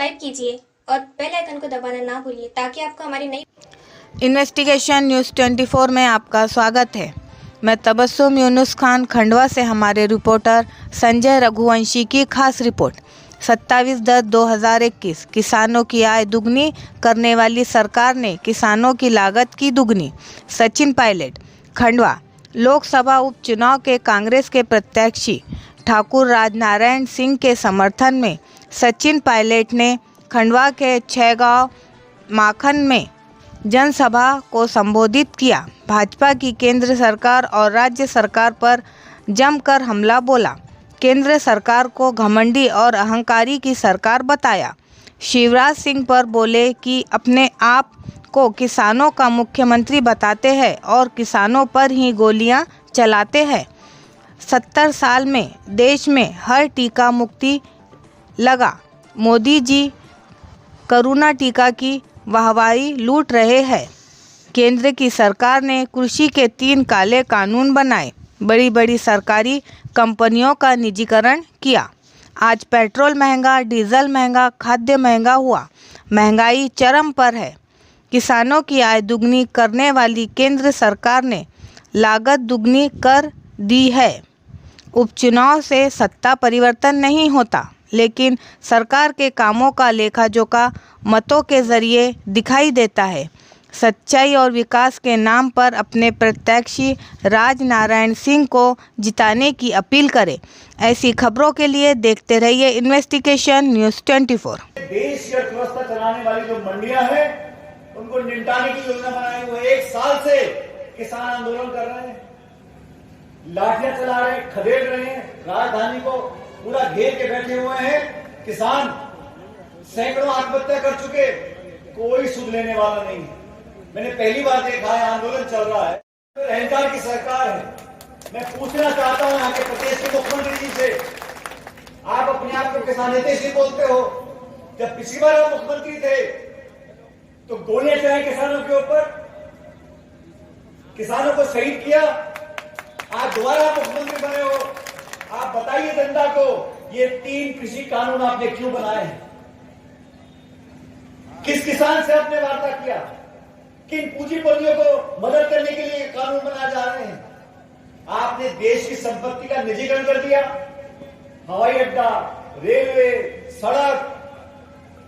Subscribe कीजिए और bell icon को दबाना ना भूलिए ताकि आपको हमारी नई इन्वेस्टिगेशन न्यूज़ 24 में आपका स्वागत है। मैं तबस्सुम यूनुस खान खंडवा से हमारे रिपोर्टर संजय रघुवंशी की खास रिपोर्ट। 27/10/2021 किसानों की आय दुगनी करने वाली सरकार ने किसानों की लागत की दुगनी। सचिन पायलट खंडवा लोकसभा उपचुनाव के कांग्रेस के प्रत्याशी ठाकुर राजनारायण सिंह के समर्थन में सचिन पायलट ने खंडवा के छैगांव माखन में जनसभा को संबोधित किया। भाजपा की केंद्र सरकार और राज्य सरकार पर जमकर हमला बोला। केंद्र सरकार को घमंडी और अहंकारी की सरकार बताया। शिवराज सिंह पर बोले कि अपने आप को किसानों का मुख्यमंत्री बताते हैं और किसानों पर ही गोलियां चलाते हैं। 70 साल में देश में हर टीका मुक्ति लगा। मोदी जी कोरोना टीका की वाहवाही लूट रहे हैं। केंद्र की सरकार ने कृषि के 3 काले कानून बनाए। बड़ी बड़ी सरकारी कंपनियों का निजीकरण किया। आज पेट्रोल महंगा, डीजल महंगा, खाद्य महंगा हुआ। महंगाई चरम पर है। किसानों की आय दुगनी करने वाली केंद्र सरकार ने लागत दुगनी कर दी है। उपचुनाव से सत्ता परिवर्तन नहीं होता, लेकिन सरकार के कामों का लेखा जोखा मतों के जरिए दिखाई देता है। सच्चाई और विकास के नाम पर अपने प्रत्याशी राजनारायण सिंह को जिताने की अपील करें। ऐसी खबरों के लिए देखते रहिए इन्वेस्टिगेशन न्यूज़ 24। देश की अर्थव्यवस्था चलाने वाली जो मंडियां हैं उनको निपटाने की योजना बनाई हुई है। 1 साल से किसान आंदोलन कर रहे हैं, लाठियां चला रहे हैं, खदेड़ रहे हैं, राजधानी को पूरा घेर के बैठे हुए हैं। किसान सैकड़ों आत्महत्या कर चुके, कोई सुध लेने वाला नहीं है। मैंने पहली बार देखा है, आंदोलन चल रहा है, अहंकार की सरकार है। मैं पूछना चाहता हूं यहाँ के प्रदेश के मुख्यमंत्री जी से, आप अपने आप को किसान हितैषी बोलते हो। जब पिछली बार आप मुख्यमंत्री थे तो गोलियां चलाई किसानों के ऊपर, किसानों को शहीद किया। आज दोबारा मुख्यमंत्री बने हो, आप बताइए जनता को ये 3 कृषि कानून आपने क्यों बनाए हैं? किस किसान से आपने वार्ता किया? किन पूंजीपतियों को मदद करने के लिए कानून बनाए जा रहे हैं? आपने देश की संपत्ति का निजीकरण कर दिया। हवाई अड्डा, रेलवे, सड़क,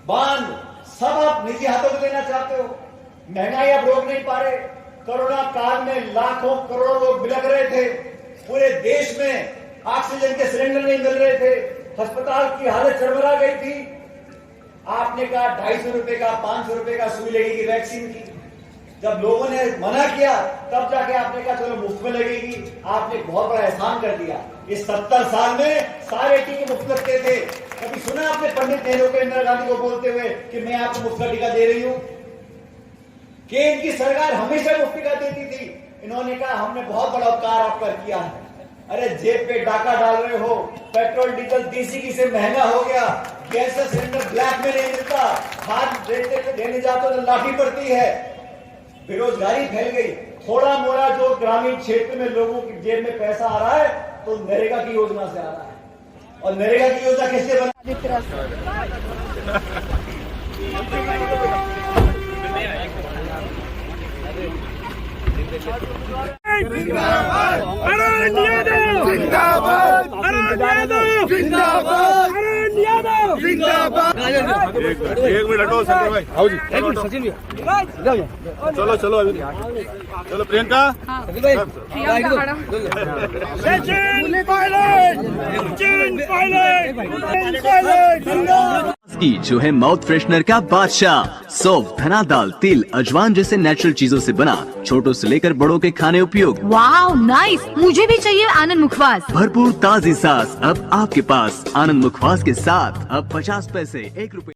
बांध सब आप निजी हाथों में देना चाहते हो। महंगाई आप रोक नहीं पा रहे। कोरोना काल में लाखों करोड़ों लोग बिलख रहे थे। पूरे देश में ऑक्सीजन के सिलेंडर नहीं मिल रहे थे। अस्पताल की हालत चरमरा गई थी। आपने कहा 250 रुपए का, 500 रुपए का सुई लगेगी वैक्सीन की। जब लोगों ने मना किया तब जाके आपने कहा चलो मुफ्त में लगेगी। आपने बहुत बड़ा एहसान कर दिया। इस 70 साल में सारे टीके मुफ्त लगते थे। कभी सुना आपने पंडित नेहरू को, इंदिरा गांधी को बोलते हुए कि मैं आपको मुफ्त का टीका दे रही हूं? केंद्र की सरकार हमेशा मुफ्त टीका देती थी। इन्होंने कहा हमने बहुत बड़ा उपकार आप पर किया है। अरे जेब पे डाका डाल रहे हो। पेट्रोल डीजल देसी से महंगा हो गया। गैस का सिलेंडर ब्लैक में नहीं मिलता। खाद देने जाते तो लाठी पड़ती है। बेरोजगारी फैल गई। थोड़ा मोड़ा जो ग्रामीण क्षेत्र में लोगों की जेब में पैसा आ रहा है तो नरेगा की योजना से आ रहा है। और नरेगा की योजना कैसे बना? एक मिनट हटो संजय भाई। आओ जी, एक मिनट सचिन भैया, चलो चलो अभी चलो प्रियंका की जो है माउथ फ्रेशनर का बादशाह। सौंफ, धना दाल, तिल, अजवान जैसे नेचुरल चीजों से बना छोटों से लेकर बड़ों के खाने उपयोग। वाओ नाइस, मुझे भी चाहिए आनंद मुखवास। भरपूर ताजी सांस अब आपके पास। आनंद मुखवास के साथ अब 50 पैसे 1 रुपए।